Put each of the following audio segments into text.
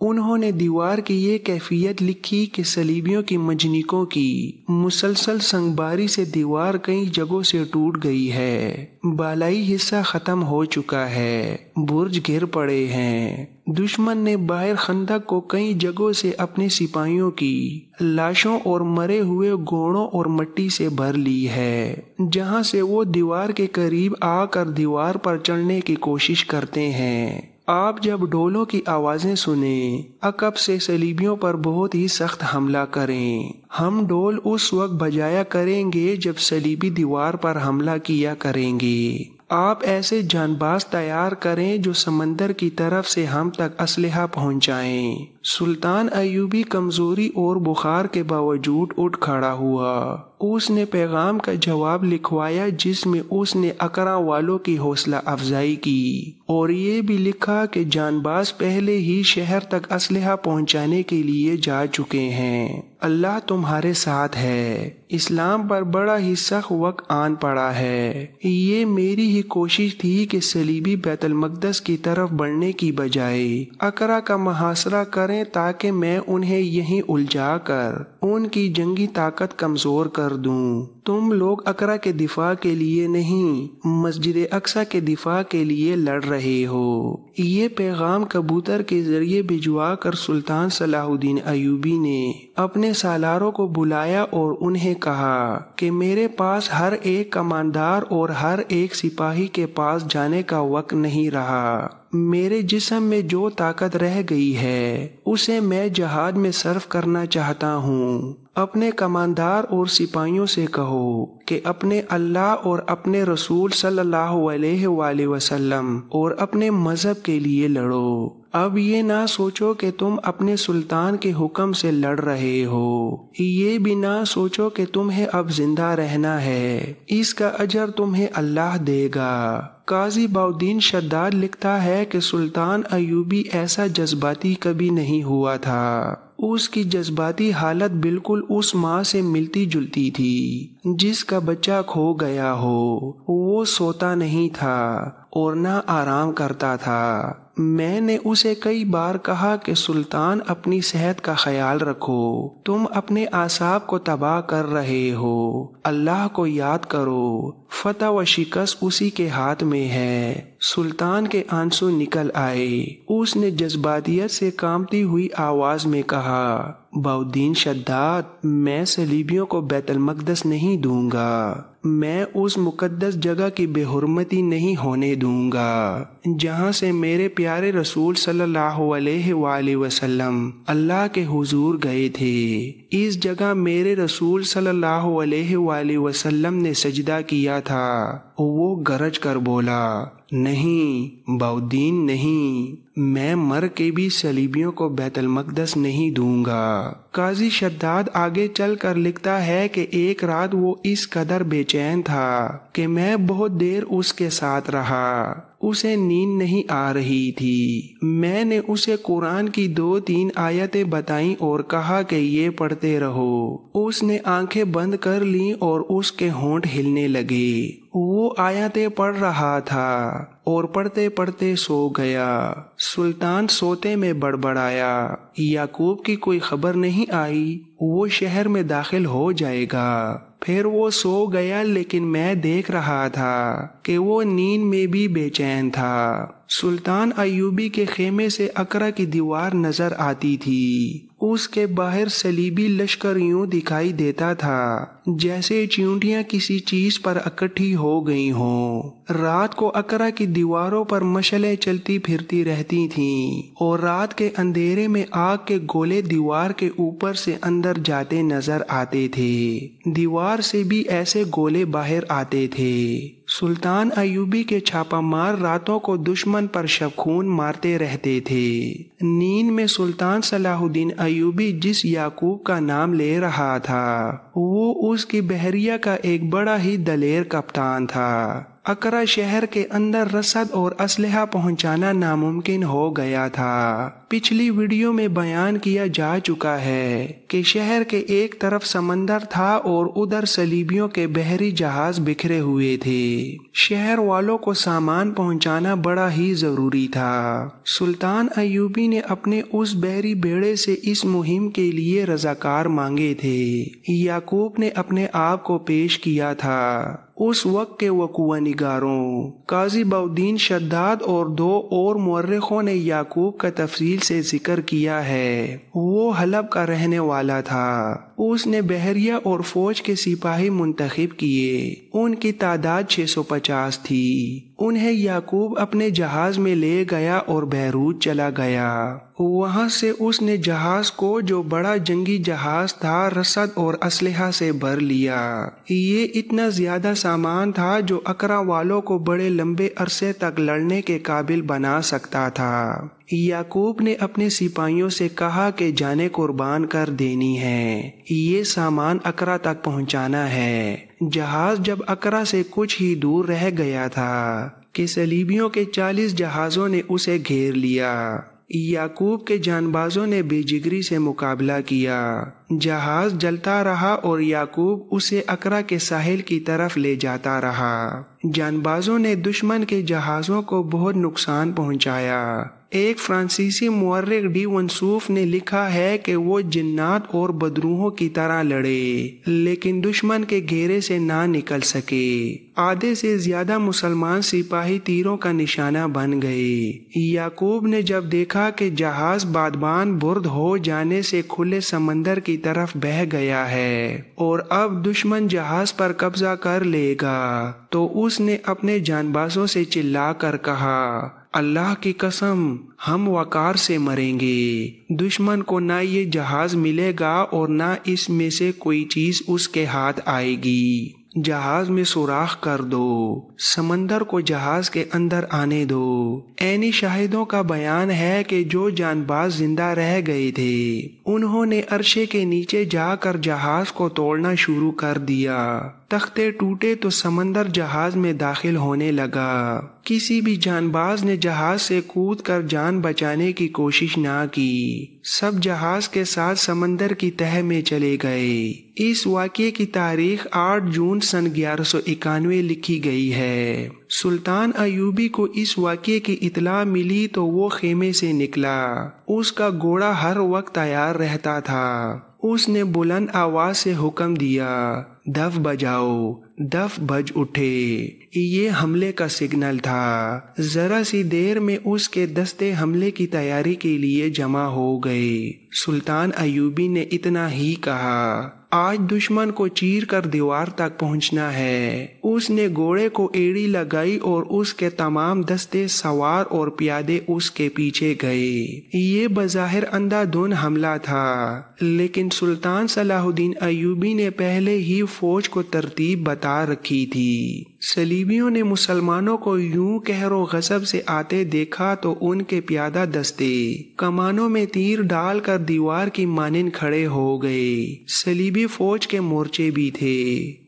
انہوں نے دیوار کی یہ کیفیت لکھی کہ صلیبیوں کی منجنیقوں کی مسلسل سنگباری سے دیوار کئی جگہوں سے ٹوٹ گئی ہے، بالائی حصہ ختم ہو چکا ہے، برج گر پڑے ہیں۔ دشمن نے باہر خندق کو کئی جگہوں سے اپنے سپاہیوں کی لاشوں اور مرے ہوئے گھوڑوں اور مٹی سے بھر لی ہے، جہاں سے وہ دیوار کے قریب آ کر دیوار پر چڑھنے کی کوشش کرتے ہیں۔ آپ جب ڈولوں کی آوازیں سنیں، عقب سے صلیبیوں پر بہت ہی سخت حملہ کریں۔ ہم ڈول اس وقت بجایا کریں گے جب صلیبی دیوار پر حملہ کیا کریں گے۔ آپ ایسے جانباز تیار کریں جو سمندر کی طرف سے ہم تک اسلحہ پہنچائیں۔ سلطان ایوبی کمزوری اور بخار کے باوجود اٹھ کھڑا ہوا۔ اس نے پیغام کا جواب لکھوایا جس میں اس نے اقرا والوں کی حوصلہ افزائی کی اور یہ بھی لکھا کہ جانباز پہلے ہی شہر تک اسلحہ پہنچانے کے لیے جا چکے ہیں۔ اللہ تمہارے ساتھ ہے۔ اسلام پر بڑا ہی سخت وقت آن پڑا ہے۔ یہ میری ہی کوشش تھی کہ صلیبی بیت المقدس کی طرف بڑھنے کی بجائے اقرا کا محاصرہ کریں تاکہ میں انہیں یہیں الجھا کر ان کی جنگی طاقت کمزور کر دوں۔ تم لوگ اقرا کے دفاع کے لیے نہیں، مسجد اقصی کے دفاع کے لیے لڑ رہے ہو۔ یہ پیغام کبوتر کے ذریعے بھجوا کر سلطان صلاح الدین ایوبی نے اپنے سالاروں کو بلایا اور انہیں کہا کہ میرے پاس ہر ایک کماندار اور ہر ایک سپاہی کے پاس جانے کا وقت نہیں رہا۔ میرے جسم میں جو طاقت رہ گئی ہے اسے میں جہاد میں صرف کرنا چاہتا ہوں۔ اپنے کماندار اور سپاہیوں سے کہو کہ اپنے اللہ اور اپنے رسول صلی اللہ علیہ وآلہ وسلم اور اپنے مذہب کے لیے لڑو۔ اب یہ نہ سوچو کہ تم اپنے سلطان کے حکم سے لڑ رہے ہو، یہ بھی نہ سوچو کہ تمہیں اب زندہ رہنا ہے، اس کا اجر تمہیں اللہ دے گا۔ قاضی بہاؤالدین شداد لکھتا ہے کہ سلطان ایوبی ایسا جذباتی کبھی نہیں ہوا تھا۔ اس کی جذباتی حالت بالکل اس ماں سے ملتی جلتی تھی جس کا بچہ کھو گیا ہو۔ وہ سوتا نہیں تھا اور نہ آرام کرتا تھا۔ میں نے اسے کئی بار کہا کہ سلطان اپنی صحت کا خیال رکھو، تم اپنے اعصاب کو تباہ کر رہے ہو، اللہ کو یاد کرو، فتح و شکست اسی کے ہاتھ میں ہے۔ سلطان کے آنسو نکل آئے۔ اس نے جذباتیت سے کانپتی ہوئی آواز میں کہا، بہاؤالدین شداد، میں صلیبیوں کو بیت المقدس نہیں دوں گا، میں اس مقدس جگہ کی بے حرمتی نہیں ہونے دوں گا جہاں سے میرے پیارے رسول صلی اللہ علیہ وآلہ وسلم اللہ کے حضور گئے تھے۔ اس جگہ میرے رسول صلی اللہ علیہ وآلہ وسلم نے سجدہ کیا تھا۔ وہ گرج کر بولا، نہیں بہاؤالدین نہیں، میں مر کے بھی صلیبیوں کو بیت المقدس نہیں دوں گا۔ قاضی شداد آگے چل کر لکھتا ہے کہ ایک رات وہ اس قدر بے چین تھا کہ میں بہت دیر اس کے ساتھ رہا۔ اسے نیند نہیں آ رہی تھی۔ میں نے اسے قرآن کی 2-3 آیتیں بتائیں اور کہا کہ یہ پڑھتے رہو۔ اس نے آنکھیں بند کر لیں اور اس کے ہونٹ ہلنے لگے۔ وہ آیتیں پڑھ رہا تھا اور پڑھتے پڑھتے سو گیا۔ سلطان سوتے میں بڑبڑایا، یعقوب کی کوئی خبر نہیں آئی، وہ شہر میں داخل ہو جائے گا۔ پھر وہ سو گیا، لیکن میں دیکھ رہا تھا کہ وہ نیند میں بھی بے چین تھا۔ سلطان ایوبی کے خیمے سے اقرا کی دیوار نظر آتی تھی۔ اس کے باہر صلیبی لشکر یوں دکھائی دیتا تھا جیسے چیونٹیاں کسی چیز پر اکٹھی ہو گئی ہوں۔ رات کو اقرا کی دیواروں پر مشعلیں چلتی پھرتی رہتی تھیں اور رات کے اندھیرے میں آگ کے گولے دیوار کے اوپر سے اندر جاتے نظر آتے تھے۔ دیوار سے بھی ایسے گولے باہر آتے تھے۔ سلطان ایوبی کے چھاپہ مار راتوں کو دشمن پر شب خون مارتے رہتے تھے۔ نیند میں سلطان صلاح الدین ایوبی جس یعقوب کا نام لے رہا تھا وہ اس کی بحریہ کا ایک بڑا ہی دلیر کپتان تھا۔ اقرا شہر کے اندر رسد اور اسلحہ پہنچانا ناممکن ہو گیا تھا۔ پچھلی ویڈیو میں بیان کیا جا چکا ہے کہ شہر کے ایک طرف سمندر تھا اور ادھر صلیبیوں کے بحری جہاز بکھرے ہوئے تھے۔ شہر والوں کو سامان پہنچانا بڑا ہی ضروری تھا۔ سلطان ایوبی نے اپنے اس بحری بیڑے سے اس مہم کے لیے رضاکار مانگے تھے۔ یعقوب نے اپنے آپ کو پیش کیا تھا۔ اس وقت کے وقوع نگاروں قاضی بہاءالدین شداد اور 2 اور مورخوں نے یعقوب کا تفصیل سے ذکر کیا ہے۔ وہ حلب کا رہنے والا تھا۔ اس نے بحریہ اور فوج کے سپاہی منتخب کیے۔ ان کی تعداد 650 تھی۔ انہیں یعقوب اپنے جہاز میں لے گیا اور بیروت چلا گیا۔ وہاں سے اس نے جہاز کو، جو بڑا جنگی جہاز تھا، رسد اور اسلحہ سے بھر لیا۔ یہ اتنا زیادہ سامان تھا جو اقرا والوں کو بڑے لمبے عرصے تک لڑنے کے قابل بنا سکتا تھا۔ یعقوب نے اپنے سپاہیوں سے کہا کہ جانیں قربان کر دینی ہے، یہ سامان اقرا تک پہنچانا ہے۔ جہاز جب اقرا سے کچھ ہی دور رہ گیا تھا کہ صلیبیوں کے 40 جہازوں نے اسے گھیر لیا۔ یعقوب کے جانبازوں نے بے جگری سے مقابلہ کیا۔ جہاز جلتا رہا اور یعقوب اسے اقرا کے ساحل کی طرف لے جاتا رہا۔ جانبازوں نے دشمن کے جہازوں کو بہت نقصان پہنچایا۔ ایک فرانسیسی مورخ ڈی ونسوف نے لکھا ہے کہ وہ جنات اور بدروحوں کی طرح لڑے لیکن دشمن کے گھیرے سے نہ نکل سکے۔ آدھے سے زیادہ مسلمان سپاہی تیروں کا نشانہ بن گئے۔ یعقوب نے جب دیکھا کہ جہاز بادبان برد ہو جانے سے کھلے سمندر کی طرف بہہ گیا ہے اور اب دشمن جہاز پر قبضہ کر لے گا، تو اس نے اپنے جانبازوں سے چلا کر کہا، اللہ کی قسم، ہم وقار سے مریں گے۔ دشمن کو نہ یہ جہاز ملے گا اور نہ اس میں سے کوئی چیز اس کے ہاتھ آئے گی۔ جہاز میں سوراخ کر دو، سمندر کو جہاز کے اندر آنے دو۔ عینی شاہدوں کا بیان ہے کہ جو جانباز زندہ رہ گئے تھے انہوں نے عرشے کے نیچے جا کر جہاز کو توڑنا شروع کر دیا۔ تختے ٹوٹے تو سمندر جہاز میں داخل ہونے لگا۔ کسی بھی جانباز نے جہاز سے کود کر جان بچانے کی کوشش نہ کی۔ سب جہاز کے ساتھ سمندر کی تہہ میں چلے گئے۔ اس واقعے کی تاریخ 8 جون سن 1191 لکھی گئی ہے۔ سلطان ایوبی کو اس واقعے کی اطلاع ملی تو وہ خیمے سے نکلا۔ اس کا گھوڑا ہر وقت تیار رہتا تھا۔ اس نے بلند آواز سے حکم دیا، دف بجاؤ۔ دف بج اٹھے۔ یہ حملے کا سگنل تھا۔ ذرا سی دیر میں اس کے دستے حملے کی تیاری کے لیے جمع ہو گئے۔ سلطان ایوبی نے اتنا ہی کہا، آج دشمن کو چیر کر دیوار تک پہنچنا ہے۔ اس نے گھوڑے کو ایڑی لگائی اور اس کے تمام دستے سوار اور پیادے اس کے پیچھے گئے۔ یہ بظاہر اندھا دھند حملہ تھا، لیکن سلطان صلاح الدین ایوبی نے پہلے ہی فوج کو ترتیب بتا رکھی تھی۔ صلیبیوں نے مسلمانوں کو یوں قہر و غضب سے آتے دیکھا تو ان کے پیادہ دستے کمانوں میں تیر ڈال کر دیوار کی مانند کھڑے ہو گئے۔ صلیبی فوج کے مورچے بھی تھے،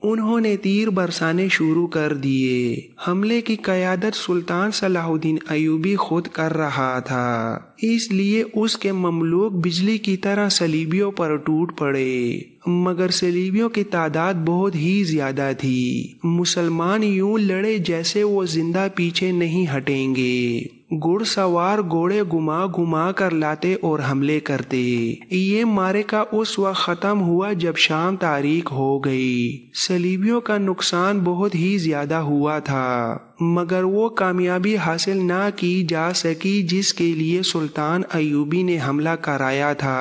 انہوں نے تیر برسانے شروع کر دیے۔ حملے کی قیادت سلطان صلاح الدین ایوبی خود کر رہا تھا، اس لیے اس کے مملوک بجلی کی طرح صلیبیوں پر ٹوٹ پڑے، مگر صلیبیوں کی تعداد بہت ہی زیادہ تھی۔ مسلمان یوں لڑے جیسے وہ زندہ پیچھے نہیں ہٹیں گے۔ گھڑ سوار گھوڑے گھما کر لاتے اور حملے کرتے۔ یہ معرکہ اس وقت ختم ہوا جب شام تاریک ہو گئی۔ صلیبیوں کا نقصان بہت ہی زیادہ ہوا تھا، مگر وہ کامیابی حاصل نہ کی جا سکی جس کے لیے سلطان ایوبی نے حملہ کرایا تھا۔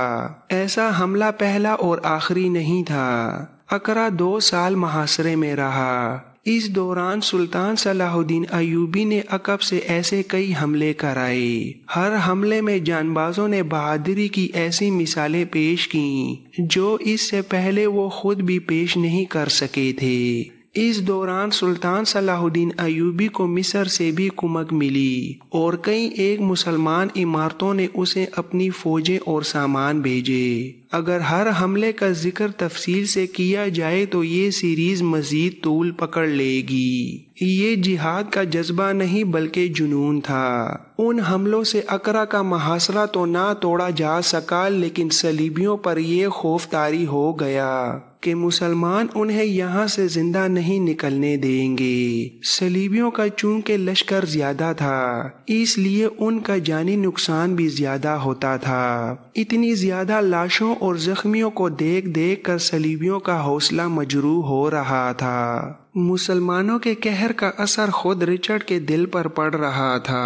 ایسا حملہ پہلا اور آخری نہیں تھا۔ اقرا 2 سال محاصرے میں رہا۔ اس دوران سلطان صلاح الدین ایوبی نے عقب سے ایسے کئی حملے کرائے۔ ہر حملے میں جانبازوں نے بہادری کی ایسی مثالیں پیش کیں جو اس سے پہلے وہ خود بھی پیش نہیں کر سکے تھے۔ اس دوران سلطان صلاح الدین ایوبی کو مصر سے بھی کمک ملی اور کئی ایک مسلمان امارتوں نے اسے اپنی فوجیں اور سامان بھیجے۔ اگر ہر حملے کا ذکر تفصیل سے کیا جائے تو یہ سیریز مزید طول پکڑ لے گی۔ یہ جہاد کا جذبہ نہیں بلکہ جنون تھا۔ ان حملوں سے اقرا کا محاصرہ تو نہ توڑا جا سکا، لیکن صلیبیوں پر یہ خوف طاری ہو گیا کہ مسلمان انہیں یہاں سے زندہ نہیں نکلنے دیں گے۔ صلیبیوں کا چونکہ لشکر زیادہ تھا، اس لیے ان کا جانی نقصان بھی زیادہ ہوتا تھا۔ اتنی زیادہ لاشوں اور زخمیوں کو دیکھ دیکھ کر صلیبیوں کا حوصلہ مجروح ہو رہا تھا۔ مسلمانوں کے قہر کا اثر خود رچرڈ کے دل پر پڑ رہا تھا۔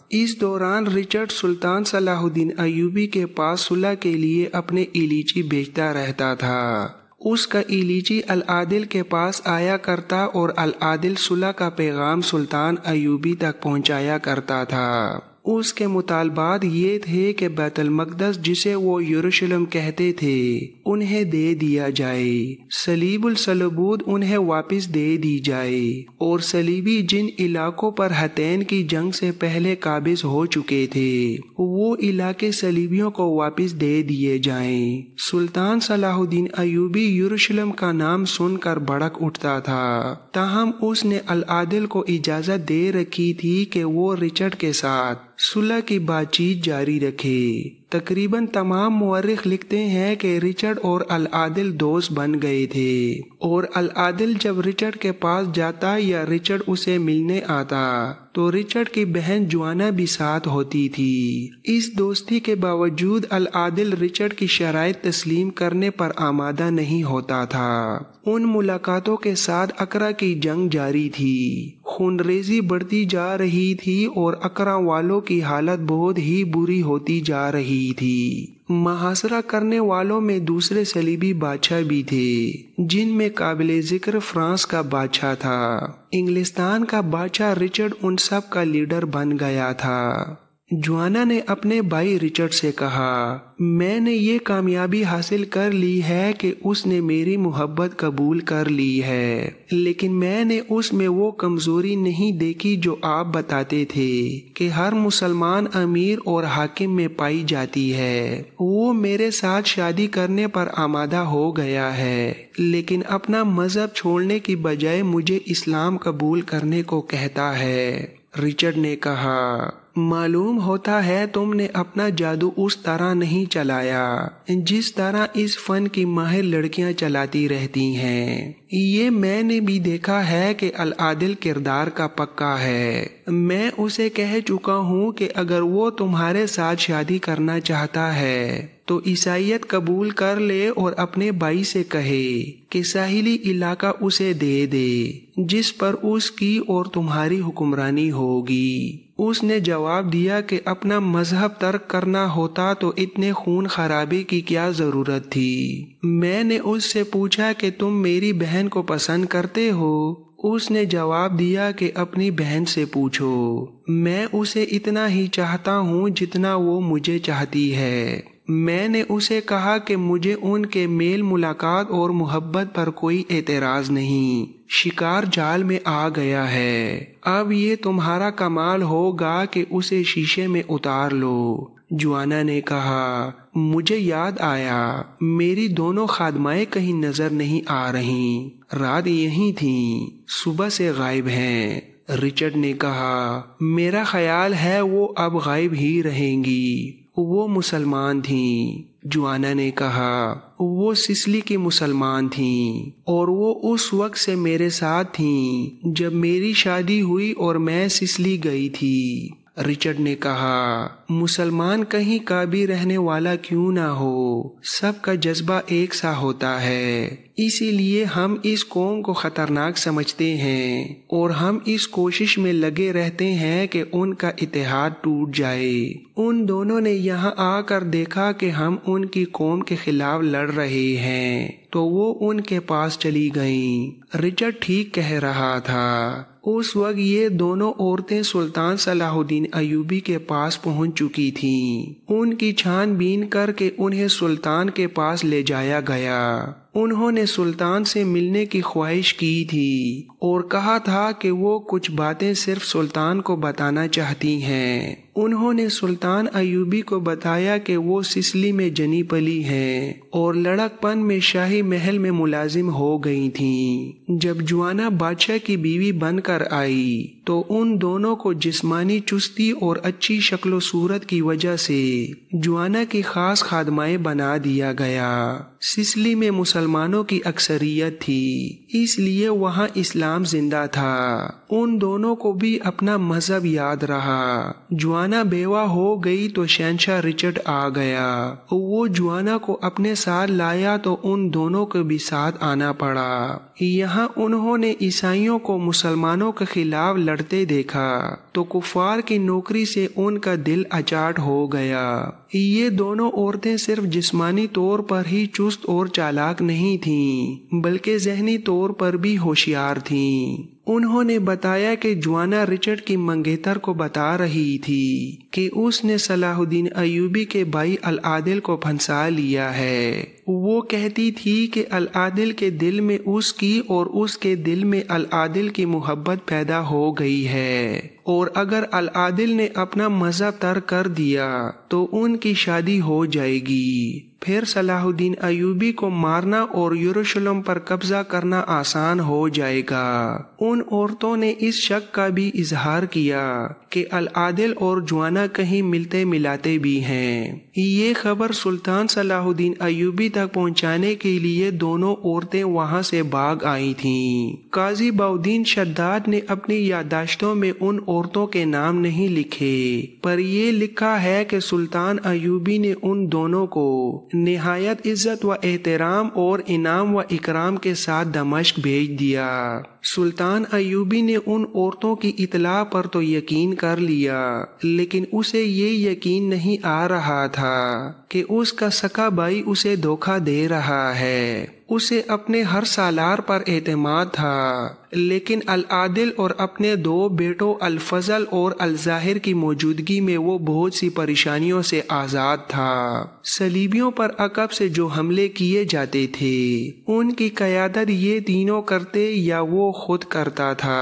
اس دوران رچرڈ سلطان صلاح الدین ایوبی کے پاس صلح کے لیے اپنے ایلیچی بھیجتا رہتا تھا۔ اس کا ایلیچی العادل کے پاس آیا کرتا اور العادل صلح کا پیغام سلطان ایوبی تک پہنچایا کرتا تھا۔ اس کے مطالبات یہ تھے کہ بیت المقدس، جسے وہ یروشلم کہتے تھے، انہیں دے دیا جائے، صلیب الصلبود انہیں واپس دے دی جائے، اور صلیبی جن علاقوں پر حطین کی جنگ سے پہلے قابض ہو چکے تھے وہ علاقے صلیبیوں کو واپس دے دیے جائیں۔ سلطان صلاح الدین ایوبی یروشلم کا نام سن کر بھڑک اٹھتا تھا، تاہم اس نے العادل کو اجازت دے رکھی تھی کہ وہ رچرڈ کے ساتھ صلح کی بات چیت جاری رکھے۔ تقریباً تمام مورخ لکھتے ہیں کہ رچرڈ اور العادل دوست بن گئے تھے، اور العادل جب رچرڈ کے پاس جاتا یا رچرڈ اسے ملنے آتا تو رچرڈ کی بہن جوانا بھی ساتھ ہوتی تھی۔ اس دوستی کے باوجود العادل رچرڈ کی شرائط تسلیم کرنے پر آمادہ نہیں ہوتا تھا۔ ان ملاقاتوں کے ساتھ اقرا کی جنگ جاری تھی، خونریزی بڑھتی جا رہی تھی اور اقرا والوں کی حالت بہت ہی بری ہوتی جا رہی تھی۔ محاصرہ کرنے والوں میں دوسرے صلیبی بادشاہ بھی تھے، جن میں قابل ذکر فرانس کا بادشاہ تھا۔ انگلستان کا بادشاہ رچرڈ ان سب کا لیڈر بن گیا تھا۔ جوانا نے اپنے بھائی رچرڈ سے کہا، میں نے یہ کامیابی حاصل کر لی ہے کہ اس نے میری محبت قبول کر لی ہے، لیکن میں نے اس میں وہ کمزوری نہیں دیکھی جو آپ بتاتے تھے کہ ہر مسلمان امیر اور حاکم میں پائی جاتی ہے۔ وہ میرے ساتھ شادی کرنے پر آمادہ ہو گیا ہے، لیکن اپنا مذہب چھوڑنے کی بجائے مجھے اسلام قبول کرنے کو کہتا ہے۔ رچرڈ نے کہا، معلوم ہوتا ہے تم نے اپنا جادو اس طرح نہیں چلایا جس طرح اس فن کی ماہر لڑکیاں چلاتی رہتی ہیں۔ یہ میں نے بھی دیکھا ہے کہ العادل کردار کا پکا ہے۔ میں اسے کہہ چکا ہوں کہ اگر وہ تمہارے ساتھ شادی کرنا چاہتا ہے تو عیسائیت قبول کر لے اور اپنے بھائی سے کہے کہ ساحلی علاقہ اسے دے دے جس پر اس کی اور تمہاری حکمرانی ہوگی۔ اس نے جواب دیا کہ اپنا مذہب ترک کرنا ہوتا تو اتنے خون خرابے کی کیا ضرورت تھی۔ میں نے اس سے پوچھا کہ تم میری بہن کو پسند کرتے ہو؟ اس نے جواب دیا کہ اپنی بہن سے پوچھو، میں اسے اتنا ہی چاہتا ہوں جتنا وہ مجھے چاہتی ہے۔ میں نے اسے کہا کہ مجھے ان کے میل ملاقات اور محبت پر کوئی اعتراض نہیں، شکار جال میں آ گیا ہے، اب یہ تمہارا کمال ہوگا کہ اسے شیشے میں اتار لو۔ جوانا نے کہا، مجھے یاد آیا میری دونوں خادمائیں کہیں نظر نہیں آ رہیں، رات یہیں تھیں، صبح سے غائب ہیں۔ رچرڈ نے کہا، میرا خیال ہے وہ اب غائب ہی رہیں گی، وہ مسلمان تھیں۔ جوانا نے کہا، وہ سسلی کی مسلمان تھیں اور وہ اس وقت سے میرے ساتھ تھیں جب میری شادی ہوئی اور میں سسلی گئی تھی۔ رچرڈ نے کہا، مسلمان کہیں کا بھی رہنے والا کیوں نہ ہو، سب کا جذبہ ایک سا ہوتا ہے، اسی لیے ہم اس قوم کو خطرناک سمجھتے ہیں اور ہم اس کوشش میں لگے رہتے ہیں کہ ان کا اتحاد ٹوٹ جائے۔ ان دونوں نے یہاں آ کر دیکھا کہ ہم ان کی قوم کے خلاف لڑ رہے ہیں تو وہ ان کے پاس چلی گئیں۔ رچرڈ ٹھیک کہہ رہا تھا۔ اس وقت یہ دونوں عورتیں سلطان صلاح الدین ایوبی کے پاس پہنچ چکی تھیں۔ ان کی چھان بین کر کے انہیں سلطان کے پاس لے جایا گیا۔ انہوں نے سلطان سے ملنے کی خواہش کی تھی اور کہا تھا کہ وہ کچھ باتیں صرف سلطان کو بتانا چاہتی ہیں۔ انہوں نے سلطان ایوبی کو بتایا کہ وہ سسلی میں جنی پلی ہیں اور لڑکپن میں شاہی محل میں ملازم ہو گئی تھیں۔ جب جوانا بادشاہ کی بیوی بن کر آئی تو ان دونوں کو جسمانی چستی اور اچھی شکل و صورت کی وجہ سے جوانا کی خاص خادمائیں بنا دیا گیا۔ سسلی میں مسلمانوں کی اکثریت تھی، اس لیے وہاں اسلام زندہ تھا۔ ان دونوں کو بھی اپنا مذہب یاد رہا۔ جوانا بیوہ ہو گئی تو شہنشاہ رچرڈ آ گیا۔ وہ جوانا کو اپنے ساتھ لایا تو ان دونوں کو بھی ساتھ آنا پڑا۔ یہاں انہوں نے عیسائیوں کو مسلمانوں کے خلاف لڑتے دیکھا تو کفار کی نوکری سے ان کا دل اچاٹ ہو گیا۔ یہ دونوں عورتیں صرف جسمانی طور پر ہی چست اور چالاک نہیں تھیں بلکہ ذہنی طور پر بھی ہوشیار تھیں۔ انہوں نے بتایا کہ جوانا رچرڈ کی منگیتر کو بتا رہی تھی کہ اس نے صلاح الدین ایوبی کے بھائی العادل کو پھنسا لیا ہے۔ وہ کہتی تھی کہ العادل کے دل میں اس کی اور اس کے دل میں العادل کی محبت پیدا ہو گئی ہے، اور اگر العادل نے اپنا مذہب ترک کر دیا تو ان کی شادی ہو جائے گی۔ پھر صلاح الدین ایوبی کو مارنا اور یروشلم پر قبضہ کرنا آسان ہو جائے گا۔ ان عورتوں نے اس شک کا بھی اظہار کیا کہ العادل اور جوانا کہیں ملتے ملاتے بھی ہیں۔ یہ خبر سلطان صلاح الدین ایوبی تک پہنچانے کے لیے دونوں عورتیں وہاں سے بھاگ آئی تھیں۔ قاضی بہاؤالدین شداد نے اپنی یادداشتوں میں ان عورتوں کے نام نہیں لکھے، پر یہ لکھا ہے کہ سلطان ایوبی نے ان دونوں کو نہایت عزت و احترام اور انعام و اکرام کے ساتھ دمشق بھیج دیا۔ سلطان ایوبی نے ان عورتوں کی اطلاع پر تو یقین کر لیا، لیکن اسے یہ یقین نہیں آ رہا تھا کہ اس کا سکا بھائی اسے دھوکہ دے رہا ہے۔ اسے اپنے ہر سالار پر اعتماد تھا، لیکن العادل اور اپنے دو بیٹوں الفضل اور الظاہر کی موجودگی میں وہ بہت سی پریشانیوں سے آزاد تھا۔ صلیبیوں پر عقب سے جو حملے کیے جاتے تھے ان کی قیادت یہ تینوں کرتے یا وہ خود کرتا تھا۔